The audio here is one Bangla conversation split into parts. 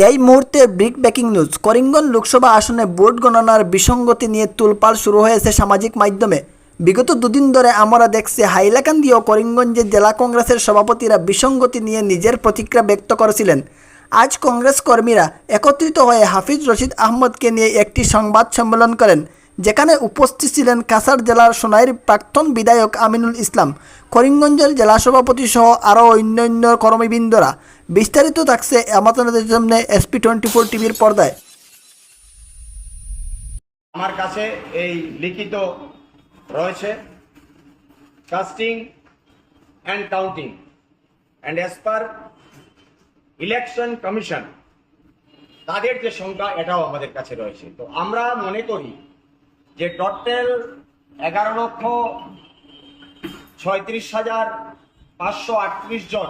এই মুহূর্তে ব্রেকিং নিউজ। করিমগঞ্জ লোকসভা আসনে ভোট গণনার বিসঙ্গতি নিয়ে তোলপাড় শুরু হয়েছে সামাজিক মাধ্যমে। বিগত দুদিন ধরে আমরা দেখছি হাইলাকান্দি ও করিমগঞ্জের জেলা কংগ্রেসের সভাপতিরা বিসঙ্গতি নিয়ে নিজের প্রতিক্রিয়া ব্যক্ত করেছিলেন। আজ কংগ্রেস কর্মীরা একত্রিত হয়ে হাফিজ রশিদ আহমদকে নিয়ে একটি সংবাদ সম্মেলন করেন, যেখানে উপস্থিত ছিলেন কাছাড় জেলার সোনাইর প্রাক্তন বিধায়ক আমিনুল ইসলাম, করিমগঞ্জের জেলা সভাপতি সহ আরও অন্যান্য কর্মীবৃন্দরা। বিস্তারিত থাকছে আমাদের সামনে SP24 টিভির পর্দায়। আমার কাছে এই লিখিত রয়েছে casting and counting and as per election commission তাদের যে সংখ্যা এটাও আমাদের কাছে রয়েছে। তো আমরা মনে করি যে টোটাল 11,36,538 জন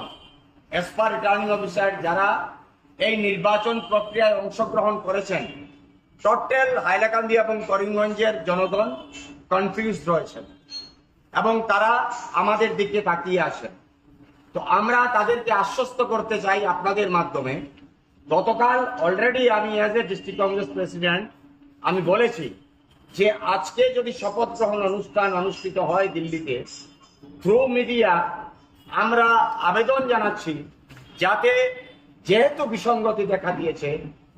অ্যাজ পার রিটার্নিং অফিসার যারা এই নির্বাচন প্রক্রিয়ায় অংশগ্রহণ করেছেন, টোটাল হাইলাকান্দি এবং করিমগঞ্জের জনগণ কনফিউজড রয়েছেন এবং তারা আমাদের দিকে তাকিয়ে আসেন। তো আমরা তাদেরকে আশ্বস্ত করতে চাই আপনাদের মাধ্যমে। গতকাল অলরেডি আমি as a district Congress president আমি বলেছি যে আজকে যদি শপথ গ্রহণ অনুষ্ঠান অনুষ্ঠিত হয় দিল্লিতে, থ্রু মিডিয়া আমরা আবেদন জানাচ্ছি যাতে, যেহেতু বিসঙ্গতি দেখা দিয়েছে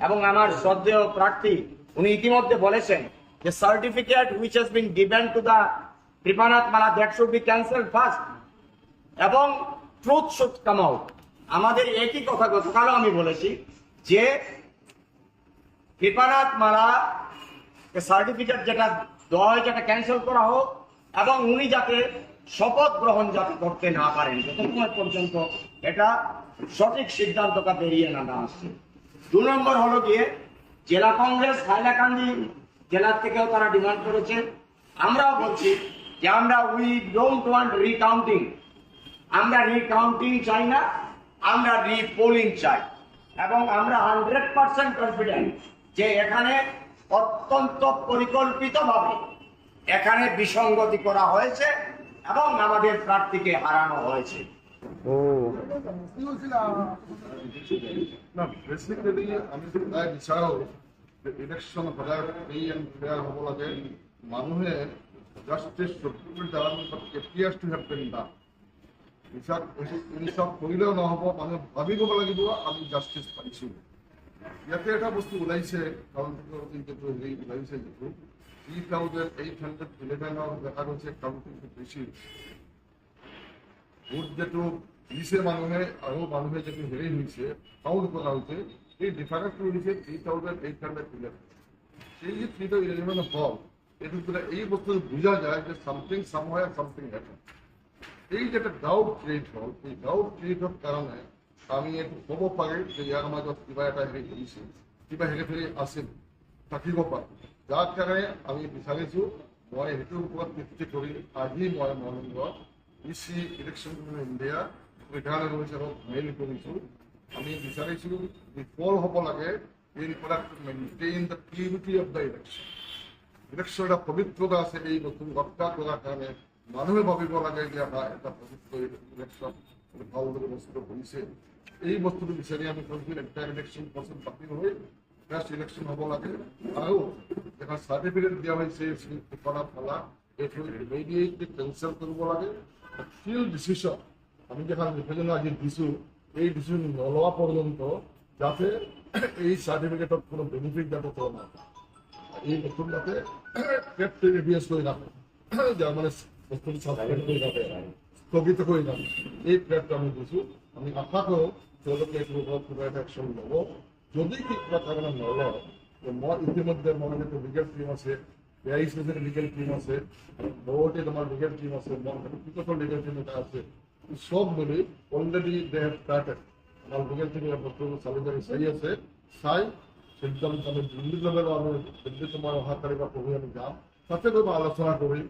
এবং আমার শ্রদ্ধেয় প্রার্থী উনি ইতিমধ্যে বলেছেন যে certificate which has been given to the Kripanath Mala that should be cancelled first এবং ট্রুথ শুড কাম আউট। আমাদের একই কথা গতকালও আমি বলেছি যে কৃপানাথ মালা সার্টিফিকেট যেটা দেওয়া হয়েছে এটা ক্যান্সেল করা হোক এবং উনি যাতে শপথ গ্রহণ যাতে করতে না পারেন যতক্ষণ পর্যন্ত এটা সঠিক সিদ্ধান্তটা বেরিয়ে না আসছে। 2 নম্বর হলো গিয়ে জেলা কংগ্রেস হাইলাকান্দি জেলার থেকেও তারা ডিমান্ড করেছে। আমরাও বলছি যে আমরা উই ডোন্ট ওয়ান্ট রিকাউন্টিং, আমরা রিকাউন্টিং চাই না, আমরা রিপোলিং চাই এবং আমরা 100% কনফিডেন্ট যে এখানে অত্যন্ত পরিকল্পিতভাবে এখানে বিসঙ্গতি করা হয়েছে এবং আমাদের প্রার্থীকে হারানো হয়েছে। ইলেকশন সদায় ফ্ৰী এণ্ড ফেয়াৰ হ'ব লাগে। মানুহে justice appears to have been done. ইনচাফ কৰিলেও নহ'ব, মানুহে ভাবি ক'ব লাগিব আমি জাষ্টিছ পাইছোঁ। ইয়াতে এটা বস্তু ওলাইছে যিটো হেৰি ওলাইছে, যিটো 3,811 দেখা গৈছে কাউণ্টিংটো বেছি। ভোট যিটো দিছে মানুহে আৰু মানুহে যিটো হেৰি হৈছে কাউণ্ট কৰা হৈছে, এই ডিফাৰেন্সটো হৈছে 3,811। এই যে 3,011 হল, এইটো বোলে এই বস্তুটো বুজা যায় যে সামথিং সামহার সামথিং হ্যাপেন। এই যে একটা ডাউট ক্রিয়েট হল, এই ডাউট ক্রিয়েটৰ কাৰণে আমি এইটো ক'ব পাৰি যে ইয়াৰ মাজত কিবা এটা হেৰি কৰিছিল, কিবা হেৰি আছিল, থাকিব পাৰে। যাৰ কাৰণে আমি বিচাৰিছোঁ, মই সেইটোৰ ওপৰত ভিত্তি কৰি আজি মই মৰ্নিংত EC election commission India returning অফিচাৰক মেইল কৰিছোঁ। আমি বিচাৰিছোঁ যে ফল হ'ব লাগে in order to maintain the purity of the election. Election এটা পবিত্ৰতা আছে, এই বস্তু ৰক্ষা কৰাৰ কাৰণে মানুহে ভাবিব লাগে যে এটা পবিত্ৰ ইলেকশ্যন ভালদৰে বস্তুটো হৈছে। এই বস্তুটো বিচাৰি আমি কৈছোঁ একটা ইলেকশ্যন প্ৰচেছ বাতিল হৈ ফাৰ্ষ্ট ইলেকশ্যন হ'ব লাগে আৰু এটা চাৰ্টিফিকেট দিয়া হৈছে ঠিকনা ফালা এইটো ইমিডিয়েটলি কেঞ্চেল কৰিব লাগে। ফিল ডিচিশ্যন আমি যেখন নিৰ্বাচন আজি দিছোঁ, এই ডিচিশ্যন নলোৱা পৰ্যন্ত যাতে এই সার্টিফিকেটত কোনো বেনিফিট যাব পারে না, এই বস্তু যাতে রিভিউজ করে রাখে, যার মানে বস্তুটি সাসপেন্ড করে রাখে, স্থগিত করে রাখে। এই প্লেটটা আমি দিছোঁ। আমি আশা কৰোঁ তেওঁলোকে এইটোৰ ওপৰত কিবা এটা একশ্যন ল'ব। যদি কিবা কাৰণে নলয়, মই ইতিমধ্যে মোৰ যিটো লিগেল টিম আছে, 42 লিগেল টিম আছে, বহুতে তোমাৰ লিগেল টিম আছে, মোৰ ব্যক্তিগত লিগেল টিম এটা আছে, সব মিলি অলৰেডি দে হেভ স্টাৰ্টেড। আমার লিগেল টিমের বস্তু চালিজারি চাই আছে, চাই সিদ্ধান্ত আমি দিল্লী লেভেলও আমি দিল্লী তোমার অহা তারিখ পঢ়ি আমি যাম, তাতে গৈ আলোচনা কৰি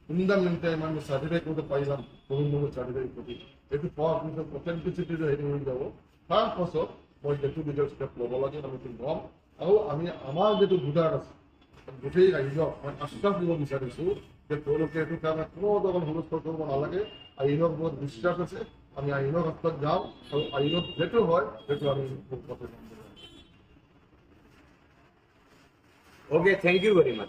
ইন দ্য মিন টাইম আমি চাৰ্টিফিকেট পাইলাম, কমিউনিটি চাৰ্টিফিকেট কৰি এইটো পোৱাৰ পিছত অথেণ্টিচিটিটো হেৰি হৈ যাব। তাৰপাছত মই যিটো লিগেল ষ্টেপ ল'ব লাগে আমি সেইটো ল'ম। আৰু আমি আমাৰ যিটো ভোটাৰ আছে গোটেই ৰাইজক মই আশ্বাস দিব বিচাৰিছোঁ যে তেওঁলোকে এইটো কাৰণে কোনো ধৰণৰ হুলস্থুল কৰিব নালাগে। আইনৰ ওপৰত বিশ্বাস আছে, আমি আইনৰ হস্তত যাওঁ আৰু আইনত যেটো হয় সেইটো আমি Okay, thank you very much.